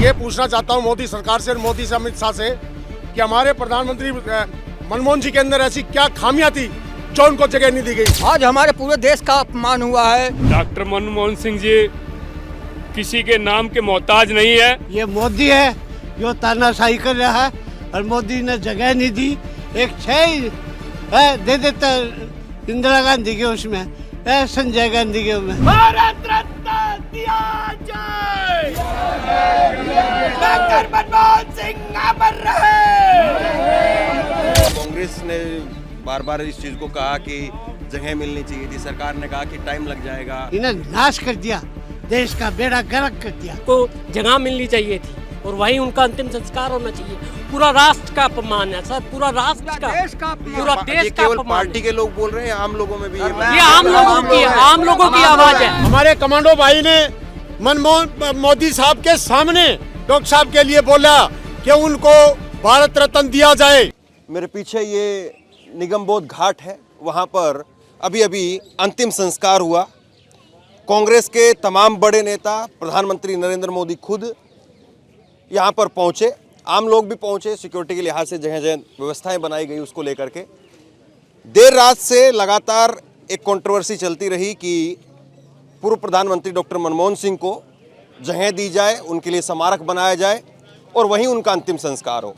ये पूछना चाहता हूँ मोदी सरकार से, मोदी से, अमित शाह से, कि हमारे प्रधानमंत्री मनमोहन जी के अंदर ऐसी क्या खामियां थी जो उनको जगह नहीं दी गई। आज हमारे पूरे देश का अपमान हुआ है। डॉक्टर मनमोहन सिंह जी किसी के नाम के मोहताज नहीं है। ये मोदी है जो तानाशाही कर रहा है और मोदी ने जगह नहीं दी। एक छह दे देता इंदिरा गांधी के उसमें, संजय गांधी के में। भारत रत्न दिया जाए, डॉक्टर मनमोहन सिंह अमर रहे। कांग्रेस ने बार बार इस चीज को कहा कि जगह मिलनी चाहिए थी, सरकार ने कहा कि टाइम लग जाएगा। इन्हें नाश कर दिया, देश का बेड़ा गर्क कर दिया। को जगह मिलनी चाहिए थी और वही उनका अंतिम संस्कार होना चाहिए। पूरा राष्ट्र का अपमान है सर, पूरा राष्ट्र का, पूरा देश का केवल अपमान। पार्टी के लोग बोल रहे हैं, आम लोगों में भी ये आम लोगों की आवाज है। हमारे कमांडो भाई ने मोदी साहब के सामने डॉक्टर साहब के लिए बोला कि उनको भारत रत्न दिया जाए। मेरे पीछे ये निगमबोध घाट है, वहाँ पर अभी अभी अंतिम संस्कार हुआ। कांग्रेस के तमाम बड़े नेता, प्रधानमंत्री नरेंद्र मोदी खुद यहाँ पर पहुँचे, आम लोग भी पहुँचे। सिक्योरिटी के लिहाज से जगह जगह व्यवस्थाएं बनाई गई उसको लेकर के। देर रात से लगातार एक कंट्रोवर्सी चलती रही कि पूर्व प्रधानमंत्री डॉक्टर मनमोहन सिंह को जगह दी जाए, उनके लिए स्मारक बनाया जाए और वहीं उनका अंतिम संस्कार हो।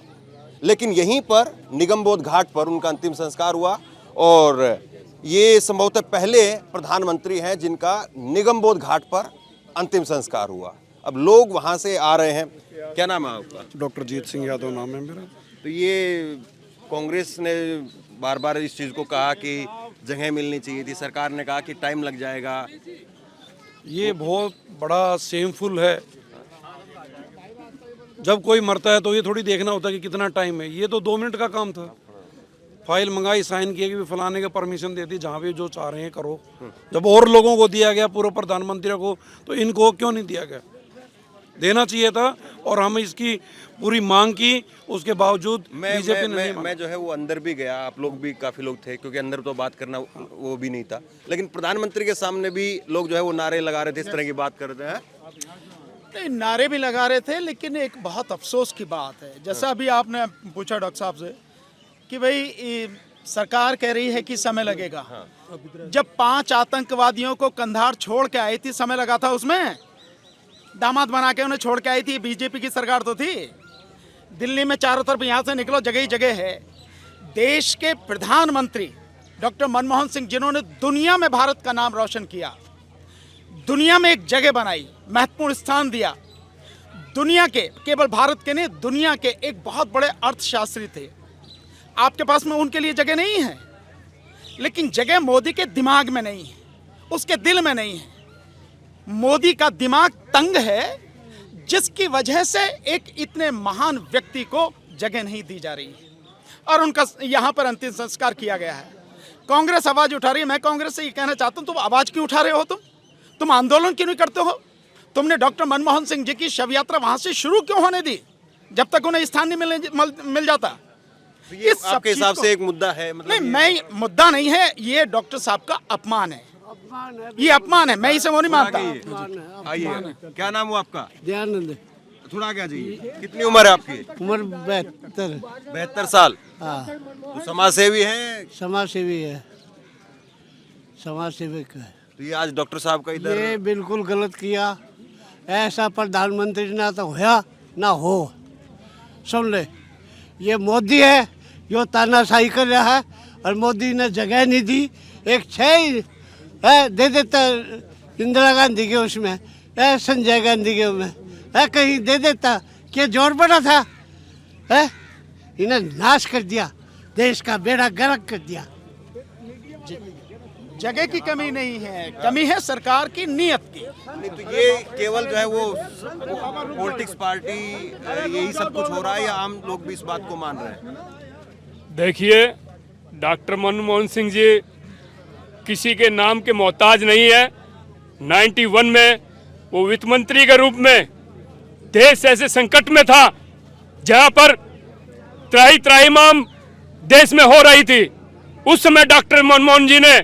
लेकिन यहीं पर निगमबोध घाट पर उनका अंतिम संस्कार हुआ और ये संभवतः पहले प्रधानमंत्री हैं जिनका निगमबोध घाट पर अंतिम संस्कार हुआ। अब लोग वहाँ से आ रहे हैं। क्या नाम है आपका? डॉक्टर जीत सिंह यादव नाम है मेरा। तो ये कांग्रेस ने बार बार इस चीज़ को कहा कि जगह मिलनी चाहिए थी, सरकार ने कहा कि टाइम लग जाएगा। ये बहुत बड़ा शेमफुल है। जब कोई मरता है तो ये थोड़ी देखना होता है कि कितना टाइम है। ये तो 2 मिनट का काम था। फाइल मंगाई, साइन किया कि फलाने के परमिशन दे दी, जहाँ भी जो चाह रहे हैं करो। जब और लोगों को दिया गया, पूर्व प्रधानमंत्री को, तो इनको क्यों नहीं दिया गया? देना चाहिए था और हम इसकी पूरी मांग की, उसके बावजूद बीजेपी ने मैं जो है वो अंदर भी गया, आप लोग भी काफ़ी लोग थे क्योंकि अंदर तो बात करना वो भी नहीं था। लेकिन प्रधानमंत्री के सामने भी लोग जो है वो नारे लगा रहे थे, इस तरह की बात कर रहे हैं। नहीं, नारे भी लगा रहे थे, लेकिन एक बहुत अफसोस की बात है, जैसा अभी आपने पूछा डॉक्टर साहब से कि भाई सरकार कह रही है कि समय लगेगा। जब 5 आतंकवादियों को कंधार छोड़ के आई थी, समय लगा था उसमें? दामाद बना के उन्हें छोड़ के आई थी, बीजेपी की सरकार तो थी। दिल्ली में चारों तरफ यहाँ से निकलो, जगह ही जगह है। देश के प्रधानमंत्री डॉक्टर मनमोहन सिंह, जिन्होंने दुनिया में भारत का नाम रोशन किया, दुनिया में एक जगह बनाई, महत्वपूर्ण स्थान दिया, दुनिया के, केवल भारत के नहीं, दुनिया के एक बहुत बड़े अर्थशास्त्री थे। आपके पास में उनके लिए जगह नहीं है, लेकिन जगह मोदी के दिमाग में नहीं है, उसके दिल में नहीं है। मोदी का दिमाग तंग है, जिसकी वजह से एक इतने महान व्यक्ति को जगह नहीं दी जा रही है और उनका यहाँ पर अंतिम संस्कार किया गया है। कांग्रेस आवाज उठा रही है। मैं कांग्रेस से ये कहना चाहता हूँ, तुम आवाज क्यों उठा रहे हो? तुम आंदोलन क्यों नहीं करते हो? तुमने डॉक्टर मनमोहन सिंह जी की शव यात्रा वहां से शुरू क्यों होने दी जब तक उन्हें स्थान नहीं मिल जाता? तो ये आपके हिसाब से एक मुद्दा है? मतलब नहीं, मैं मुद्दा नहीं है, ये डॉक्टर साहब का अपमान है। ये अपमान है, मैं इसे वो नहीं मानता। आइए, क्या नाम हुआ आपका? दयानंद। थोड़ा आगे आ जाइए। कितनी उम्र है आपकी? उम्र 72। 72 साल। हाँ, तो समाज सेवी है? समाज सेवी है, समाज सेवक है। तो ये आज डॉक्टर साहब का इधर, ये बिल्कुल गलत किया। ऐसा प्रधानमंत्री ना तो होया ना हो। सुन ले, ये मोदी है जो तानाशाही कर रहा है और मोदी ने जगह नहीं दी। एक छह दे देता इंदिरा गांधी के उसमें, संजय गांधी के में, कहीं दे देता, क्या जोर पड़ा था? इन्हें नाश कर दिया, देश का बेड़ा गर्क कर दिया। जगह की कमी नहीं है, कमी है सरकार की नीयत की। नहीं तो ये केवल जो है वो पॉलिटिक्स पार्टी यही सब कुछ हो रहा है या आम लोग भी इस बात को मान रहे हैं? देखिए, डॉक्टर मनमोहन सिंह जी किसी के नाम के मोहताज नहीं है। 91 में वो वित्त मंत्री के रूप में देश ऐसे संकट में था जहां पर त्राहिमाम देश में हो रही थी। उस समय डॉक्टर मनमोहन जी ने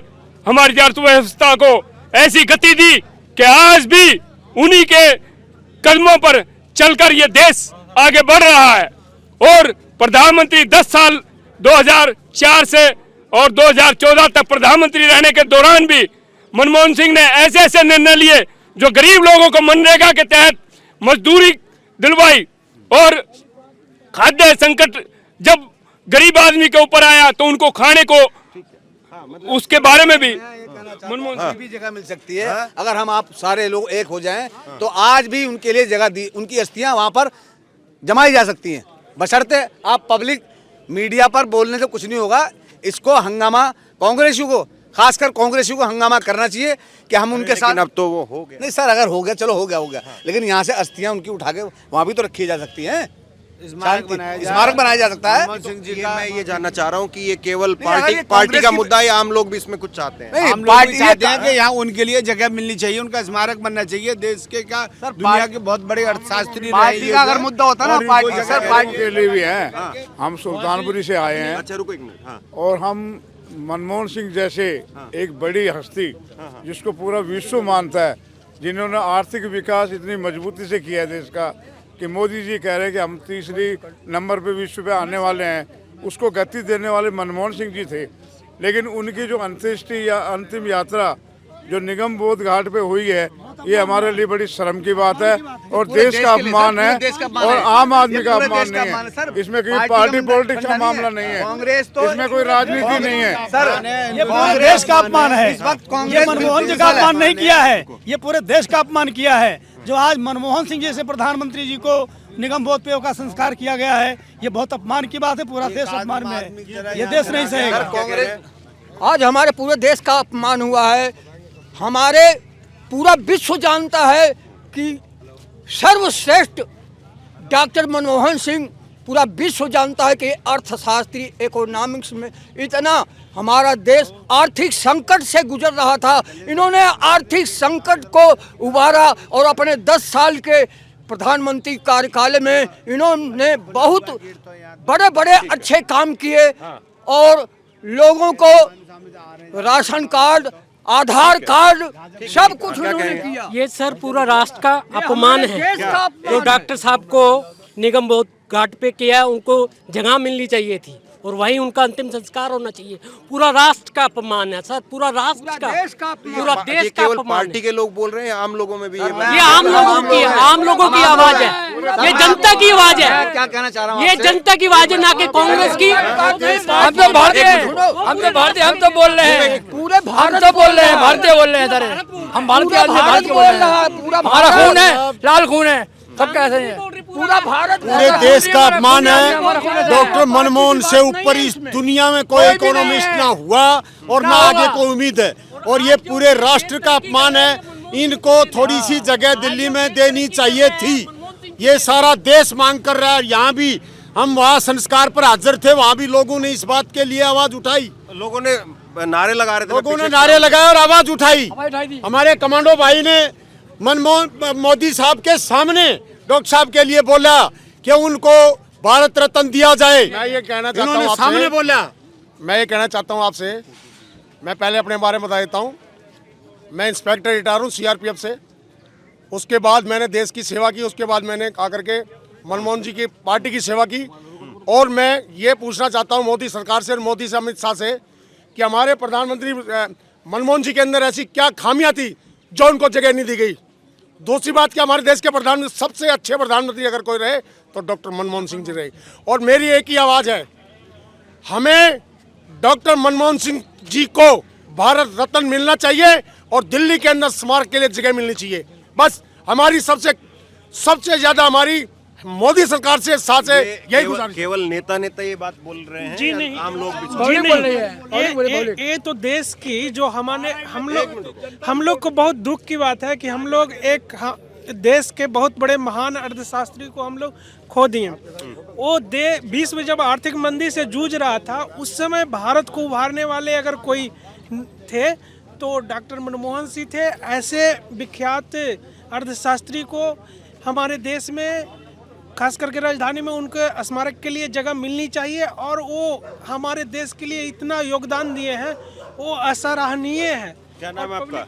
हमारी अर्थव्यवस्था को ऐसी गति दी कि आज भी उन्हीं के कदमों पर चलकर ये देश आगे बढ़ रहा है। और प्रधानमंत्री 10 साल 2004 से और 2014 तक प्रधानमंत्री रहने के दौरान भी मनमोहन सिंह ने ऐसे ऐसे निर्णय लिए जो गरीब लोगों को मनरेगा के तहत मजदूरी दिलवाई, और खाद्य संकट जब गरीब आदमी के ऊपर आया तो उनको खाने को उसके बारे में भी मनमोहन सिंह भी जगह मिल सकती है। अगर हम आप सारे लोग एक हो जाएं तो आज भी उनके लिए जगह दी, उनकी अस्थियां वहां पर जमाई जा सकती हैं, बशर्ते आप पब्लिक मीडिया पर बोलने से कुछ नहीं होगा। इसको हंगामा कांग्रेसियों को, खासकर कांग्रेसियों को हंगामा करना चाहिए कि हम उनके साथ। अब तो वो हो गया। नहीं सर, अगर हो गया चलो हो गया, लेकिन यहाँ से अस्थियां उनकी उठा के वहां भी तो रखी जा सकती हैं। स्मारक बनाया जा सकता है। मनमोहन सिंह जी का मैं ये जानना चाह रहा हूँ कि ये केवल पार्टी का मुद्दा है या आम लोग भी इसमें कुछ चाहते हैं? हम लोग भी चाहते हैं कि यहाँ उनके लिए जगह मिलनी चाहिए, उनका स्मारक बनना चाहिए। देश के क्या दुनिया के बहुत बड़े अर्थशास्त्री पार्टी का अगर मुद्दा होता ना, पार्टी के लिए भी है। हम सुल्तानपुरी से आए हैं। अच्छा रुको एक मिनट। और हम मनमोहन सिंह जैसे एक बड़ी हस्ती जिसको पूरा विश्व मानता है, जिन्होंने आर्थिक विकास इतनी मजबूती से किया है देश का, कि मोदी जी कह रहे हैं कि हम तीसरी नंबर पे विश्व पे आने वाले हैं, उसको गति देने वाले मनमोहन सिंह जी थे। लेकिन उनकी जो अंत्येष्टि या अंतिम यात्रा जो निगम बोध घाट पे हुई है, ये हमारे लिए बड़ी शर्म की बात है और देश का अपमान है और आम आदमी का अपमान नहीं है। इसमें कोई पार्टी पॉलिटिक्स का मामला नहीं है, कांग्रेस तो इसमें कोई राजनीति नहीं है सर। ये पूरे देश का अपमान है। ये मनमोहन जी का अपमान नहीं किया है, ये पूरे देश का अपमान किया है। जो आज मनमोहन सिंह जैसे प्रधानमंत्री जी को निगम बोध पे का संस्कार किया गया है, ये बहुत अपमान की बात है। पूरा देश अपमान में है, ये देश नहीं सहेगा। आज हमारे पूरे देश का अपमान हुआ है। हमारे पूरा विश्व जानता है कि सर्वश्रेष्ठ डॉक्टर मनमोहन सिंह, पूरा विश्व जानता है कि अर्थशास्त्री, इकोनॉमिक्स में इतना हमारा देश आर्थिक संकट से गुजर रहा था। इन्होंने आर्थिक संकट को उबारा और अपने 10 साल के प्रधानमंत्री कार्यकाल में इन्होंने बहुत बड़े बड़े अच्छे काम किए और लोगों को राशन कार्ड, आधार कार्ड, सब कुछ उन्होंने किया। ये सर पूरा राष्ट्र का अपमान है। जो डॉक्टर साहब को निगम बोध घाट पे किया, उनको जगह मिलनी चाहिए थी और वहीं उनका अंतिम संस्कार होना चाहिए। पूरा राष्ट्र का अपमान है सर, पूरा राष्ट्र का, पूरा देश का अपमान। पार्टी के लोग बोल रहे हैं, आम लोगों में भी ये आम लोगों की आवाज है, ये जनता की आवाज है। क्या कहना चाह रहा हूँ, ये जनता की आवाज है, ना कि कांग्रेस की। हम तो भारतीय, हम तो बोल रहे हैं, पूरे भारत तो बोल रहे हैं, भारतीय बोल रहे हैं। हम भारतीय बोल रहा है, पूरा हमारा खून है, लाल खून है, सब कैसे हैं, पूरा भारत, पूरे देश का अपमान है। डॉक्टर मनमोहन से ऊपर इस दुनिया में कोई इकोनॉमिस्ट ना हुआ और ना आगे कोई उम्मीद है, और ये पूरे राष्ट्र का अपमान है। इनको थोड़ी सी जगह दिल्ली में देनी चाहिए थी, ये सारा देश मांग कर रहा है। यहाँ भी हम वहाँ संस्कार पर हाजिर थे, वहाँ भी लोगों ने इस बात के लिए आवाज उठाई, लोगों ने नारे लगा रहे थे, लोगों ने नारे लगाए और आवाज उठाई। हमारे कमांडो भाई ने मोदी साहब के सामने डॉक्टर साहब के लिए बोला कि उनको भारत रत्न दिया जाए। मैं ये कहना चाहता हूँ आपसे, सामने बोला, मैं ये कहना चाहता हूँ आपसे, मैं पहले अपने बारे में बता देता हूँ। मैं इंस्पेक्टर रिटायर हूँ सीआरपीएफ से। उसके बाद मैंने देश की सेवा की, उसके बाद मैंने आकर के मनमोहन जी की पार्टी की सेवा की। और मैं ये पूछना चाहता हूँ मोदी सरकार से और मोदी से, अमित शाह से, कि हमारे प्रधानमंत्री मनमोहन जी के अंदर ऐसी क्या खामियां थी जो उनको जगह नहीं दी गई। दूसरी बात कि हमारे देश के प्रधानमंत्री, सबसे अच्छे प्रधानमंत्री अगर कोई रहे तो डॉक्टर मनमोहन सिंह जी रहे। और मेरी एक ही आवाज़ है, हमें डॉक्टर मनमोहन सिंह जी को भारत रत्न मिलना चाहिए और दिल्ली के अंदर स्मारक के लिए जगह मिलनी चाहिए। बस हमारी सबसे ज़्यादा हमारी मोदी सरकार से साथ है यही गुजारिश। केवल नेता ये बात बोल रहे हैं जी नहीं, आम लोग भी जी नहीं, ये तो देश की जो हम लोग को बहुत दुख की बात है कि हम लोग एक देश के बहुत बड़े महान अर्थशास्त्री को हम लोग खो दिए। वो विश्व जब आर्थिक मंदी से जूझ रहा था, उस समय भारत को उभारने वाले अगर कोई थे तो डॉक्टर मनमोहन सिंह थे। ऐसे विख्यात अर्थशास्त्री को हमारे देश में, खास करके राजधानी में, उनके स्मारक के लिए जगह मिलनी चाहिए। और वो हमारे देश के लिए इतना योगदान दिए हैं, वो असराहनीय है। क्या नाम है आपका?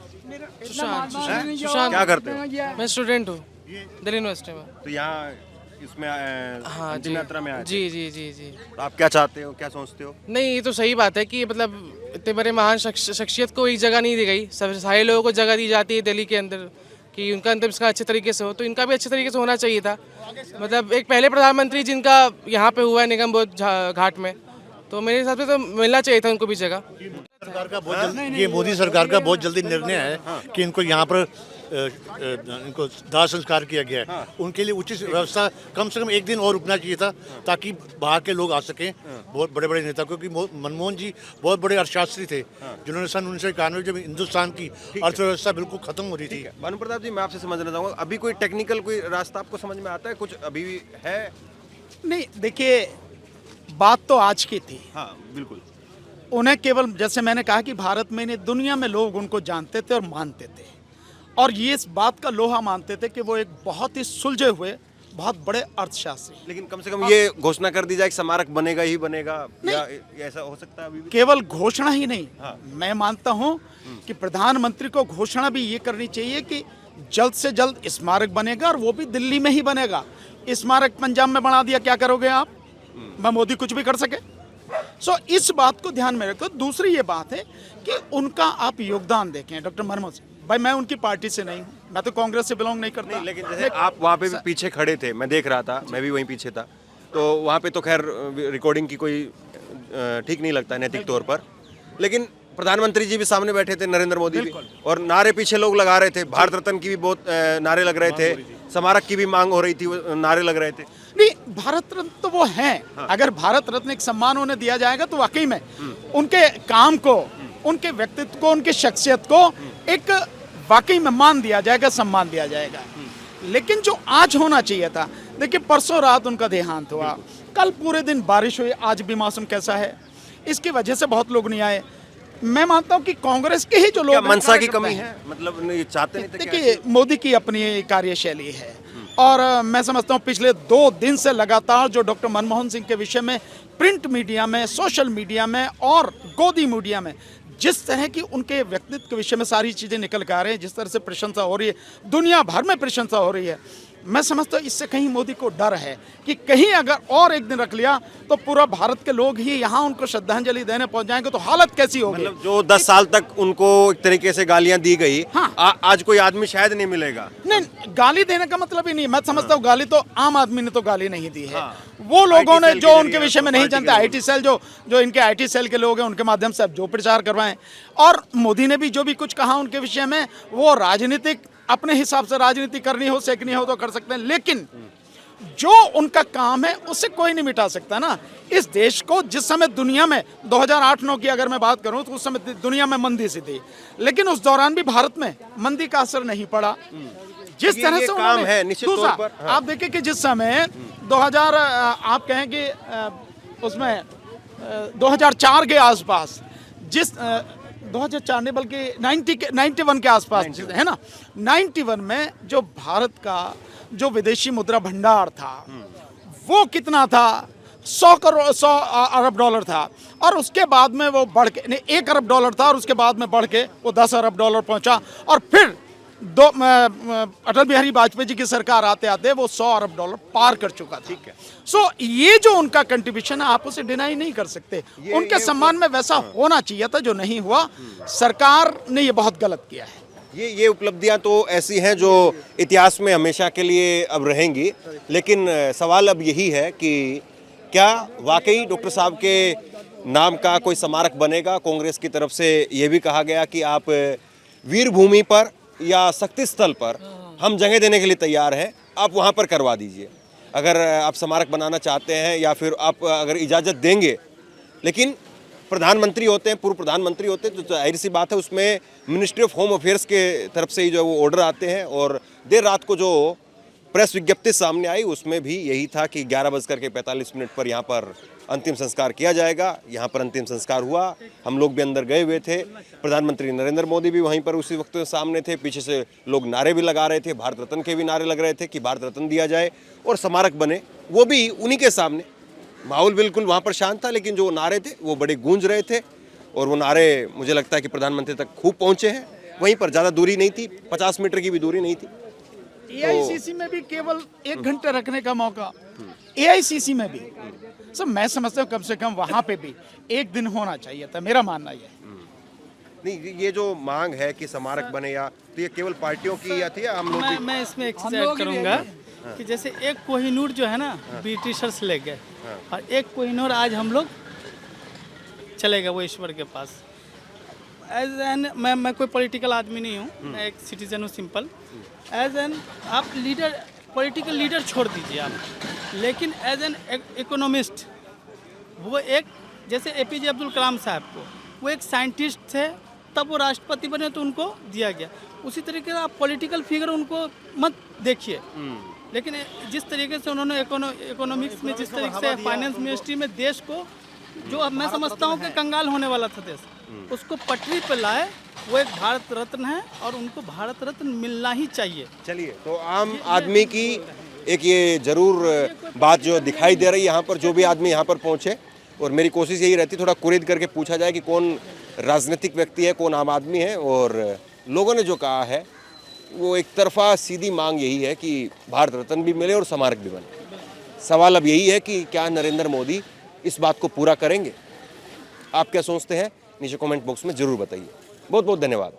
सुशांत। क्या करते हो? मैं स्टूडेंट हूँ। दिल्ली यूनिवर्सिटी में। तो यहाँ इसमें हाँ अंतिम जी, यात्रा में आए थे। जी जी जी जी। तो आप क्या चाहते हो, क्या सोचते हो? नहीं, ये तो सही बात है कि मतलब इतने बड़े महान शख्सियत को एक जगह नहीं दी गई, सब सारे लोगों को जगह दी जाती है दिल्ली के अंदर कि उनका अंतिम संस्कार अच्छे तरीके से हो, तो इनका भी अच्छे तरीके से होना चाहिए था। मतलब एक पहले प्रधानमंत्री जिनका यहाँ पे हुआ है निगम बोध घाट में, तो मेरे हिसाब से तो मिलना चाहिए था उनको भी जगह। सरकार का बहुत जल्दी, ये मोदी सरकार का बहुत जल्दी निर्णय है कि इनको यहाँ पर इनको दाह संस्कार किया गया है। उनके लिए उचित व्यवस्था कम से कम एक दिन और रुकना चाहिए था ताकि बाहर के लोग आ सकें, बहुत बड़े बड़े नेता, क्योंकि मनमोहन जी बहुत बड़े अर्थशास्त्री थे जिन्होंने सन 1991 जब हिंदुस्तान की अर्थव्यवस्था बिल्कुल खत्म हो रही थी। भानु प्रताप जी, मैं आपसे समझना चाहूँगा, अभी कोई टेक्निकल कोई रास्ता आपको समझ में आता है? कुछ अभी भी है? नहीं, देखिए बात तो आज की थी। हाँ बिल्कुल। उन्हें केवल, जैसे मैंने कहा कि भारत में नहीं दुनिया में लोग उनको जानते थे और मानते थे, और ये इस बात का लोहा मानते थे कि वो एक बहुत ही सुलझे हुए बहुत बड़े अर्थशास्त्री। लेकिन कम से कम ये घोषणा कर दी जाए कि स्मारक बनेगा ही बनेगा, या ऐसा हो सकता है अभी भी? केवल घोषणा ही नहीं, मैं मानता हूं कि प्रधानमंत्री को घोषणा भी ये करनी चाहिए कि जल्द से जल्द स्मारक बनेगा, और वो भी दिल्ली में ही बनेगा। स्मारक पंजाब में बना दिया, क्या करोगे आप? मैं मोदी कुछ भी कर सके? सो इस बात को ध्यान में रखो। दूसरी ये बात है कि उनका आप योगदान देखें, डॉक्टर मनमोहन सिंह भाई, मैं उनकी पार्टी से नहीं हूँ, मैं तो कांग्रेस से बिलोंग नहीं करता। लेकिन जैसे आप वहाँ पे भी पीछे खड़े थे, मैं देख रहा था, मैं भी वहीं पीछे था, तो वहाँ पे तो खैर रिकॉर्डिंग की कोई ठीक नहीं लगता नैतिक तौर पर, लेकिन प्रधानमंत्री जी भी सामने बैठे थे, नरेंद्र मोदी भी, और नारे पीछे लोग लगा रहे थे। भारत रत्न की भी बहुत नारे लग रहे थे, स्मारक की भी मांग हो रही थी, नारे लग रहे थे। नहीं, भारत रत्न तो वो हैं। अगर भारत रत्न एक सम्मान उन्हें दिया जाएगा तो वाकई में उनके काम को, उनके व्यक्तित्व को, उनकी शख्सियत को एक वाकई में मान दिया जाएगा, सम्मान दिया जाएगा। लेकिन जो आज होना चाहिए था, देखिए परसों रात उनका देहांत हुआ, कल पूरे दिन बारिश हुई, आज भी मौसम कैसा है, इसकी वजह से बहुत लोग नहीं आए। मैं मानता हूं कि कांग्रेस के ही जो लोग, मनसा की कमी है, मतलब नहीं चाहते नहीं थे। देखिए मोदी की अपनी कार्यशैली है, और मैं समझता हूं पिछले 2 दिन से लगातार जो डॉक्टर मनमोहन सिंह के विषय में प्रिंट मीडिया में, सोशल मीडिया में और गोदी मीडिया में जिस तरह की उनके व्यक्तित्व के विषय में सारी चीज़ें निकल कर आ रही हैं, जिस तरह से प्रशंसा हो रही है, दुनिया भर में प्रशंसा हो रही है, मैं समझता हूँ इससे कहीं मोदी को डर है कि कहीं अगर और एक दिन रख लिया तो पूरा भारत के लोग ही यहाँ उनको श्रद्धांजलि देने पहुंच जाएंगे, तो हालत कैसी होगी? मतलब जो 10 साल तक उनको एक तरीके से गालियां दी गई, हाँ। आज कोई आदमी शायद नहीं मिलेगा। नहीं, गाली देने का मतलब ही नहीं, मैं समझता हूँ गाली तो आम आदमी ने तो गाली नहीं दी है। वो लोगों ने जो उनके विषय में नहीं जानते, IT सेल जो इनके IT सेल के लोग हैं, उनके माध्यम से अब जो प्रचार करवाएं, और मोदी ने भी जो भी कुछ कहा उनके विषय में, वो राजनीतिक अपने हिसाब से राजनीति करनी हो, सेकनी हो तो कर सकते हैं, लेकिन जो उनका काम है उससे कोई नहीं मिटा सकता ना। इस देश को जिस समय दुनिया में 2008-9 की अगर मैं बात करूं तो उस समय दुनिया में मंदी सी थी, लेकिन उस दौरान भी भारत में मंदी का असर नहीं पड़ा। जिस तरह से काम है निश्चित तौर पर, हाँ। आप देखिए कि जिस समय 2000 आप कहें कि उसमें 2004 के आसपास, जिस 2004 नहीं बल्कि 91 के आसपास है ना, 91 में जो भारत का जो विदेशी मुद्रा भंडार था वो कितना था? 100 अरब डॉलर था, और उसके बाद में वो बढ़ के 1 अरब डॉलर था, और उसके बाद में बढ़ के वो 10 अरब डॉलर पहुंचा, और फिर अटल बिहारी वाजपेयी जी की सरकार आते आते वो 100 अरब डॉलर पार कर चुका था। ठीक है। सो ये जो उनका कंट्रीब्यूशन है आप उसे डिनाई नहीं कर सकते। उनके सम्मान में वैसा होना चाहिए था जो नहीं हुआ, सरकार ने ये बहुत गलत किया है। ये उपलब्धियां तो ऐसी हैं जो इतिहास में हमेशा के लिए अब रहेंगी, लेकिन सवाल अब यही है कि क्या वाकई डॉक्टर साहब के नाम का कोई स्मारक बनेगा? कांग्रेस की तरफ से ये भी कहा गया कि आप वीर भूमि पर या शक्ति स्थल पर हम जगह देने के लिए तैयार हैं, आप वहाँ पर करवा दीजिए अगर आप स्मारक बनाना चाहते हैं, या फिर आप अगर इजाज़त देंगे। लेकिन प्रधानमंत्री होते हैं, पूर्व प्रधानमंत्री होते हैं, तो जाहिर सी बात है उसमें मिनिस्ट्री ऑफ होम अफेयर्स के तरफ से ही जो वो ऑर्डर आते हैं, और देर रात को जो प्रेस विज्ञप्ति सामने आई उसमें भी यही था कि 11:45 पर यहाँ पर अंतिम संस्कार किया जाएगा। यहाँ पर अंतिम संस्कार हुआ, हम लोग भी अंदर गए हुए थे, प्रधानमंत्री नरेंद्र मोदी भी वहीं पर उसी वक्त सामने थे, पीछे से लोग नारे भी लगा रहे थे, भारत रत्न के भी नारे लग रहे थे कि भारत रत्न दिया जाए और स्मारक बने, वो भी उन्हीं के सामने। माहौल बिल्कुल वहाँ पर शांत था, लेकिन जो नारे थे वो बड़े गूंज रहे थे, और वो नारे मुझे लगता है कि प्रधानमंत्री तक खूब पहुँचे हैं। वहीं पर ज़्यादा दूरी नहीं थी, 50 मीटर की भी दूरी नहीं थी। एआईसीसी में भी केवल 1 घंटे रखने का मौका, एआईसीसी में भी सर मैं समझता हूँ कम से कम वहां पे भी 1 दिन होना चाहिए था, मेरा मानना ये। नहीं, ये जो मांग है कि स्मारक बने, या तो ये केवल पार्टियों की या थी या हम लोग भी? मैं इसमें एक चीज ऐड करूंगा कि जैसे एक कोहिनूर जो है ना ब्रिटिशर्स ले गए, और एक कोहिनूर आज हम लोग चले गए वो ईश्वर के पास। एज एन मैं कोई पॉलिटिकल आदमी नहीं हूँ, मैं एक सिटीजन हूँ सिंपल। एज एन आप लीडर, पॉलिटिकल लीडर छोड़ दीजिए आप, लेकिन एज एन इकोनॉमिस्ट वो एक, जैसे एपीजे अब्दुल कलाम साहब को, वो एक साइंटिस्ट थे, तब वो राष्ट्रपति बने तो उनको दिया गया। उसी तरीके से आप पॉलिटिकल फिगर उनको मत देखिए, लेकिन जिस तरीके से उन्होंने इकोनॉमिक्स में, जिस तरीके से फाइनेंस मिनिस्ट्री में देश को, जो अब मैं समझता हूँ कि कंगाल होने वाला था देश, उसको पटरी पर लाए, वो एक भारत रत्न है और उनको भारत रत्न मिलना ही चाहिए। चलिए, तो आम आदमी की एक ये जरूर बात जो दिखाई दे रही है यहाँ पर, जो भी आदमी यहाँ पर पहुँचे, और मेरी कोशिश यही रहती थोड़ा कुरेद करके पूछा जाए कि कौन राजनीतिक व्यक्ति है, कौन आम आदमी है। और लोगों ने जो कहा है वो एक तरफा सीधी मांग यही है कि भारत रत्न भी मिले और स्मारक भी बने। सवाल अब यही है कि क्या नरेंद्र मोदी इस बात को पूरा करेंगे? आप क्या सोचते हैं? नीचे कमेंट बॉक्स में ज़रूर बताइए। बहुत बहुत धन्यवाद।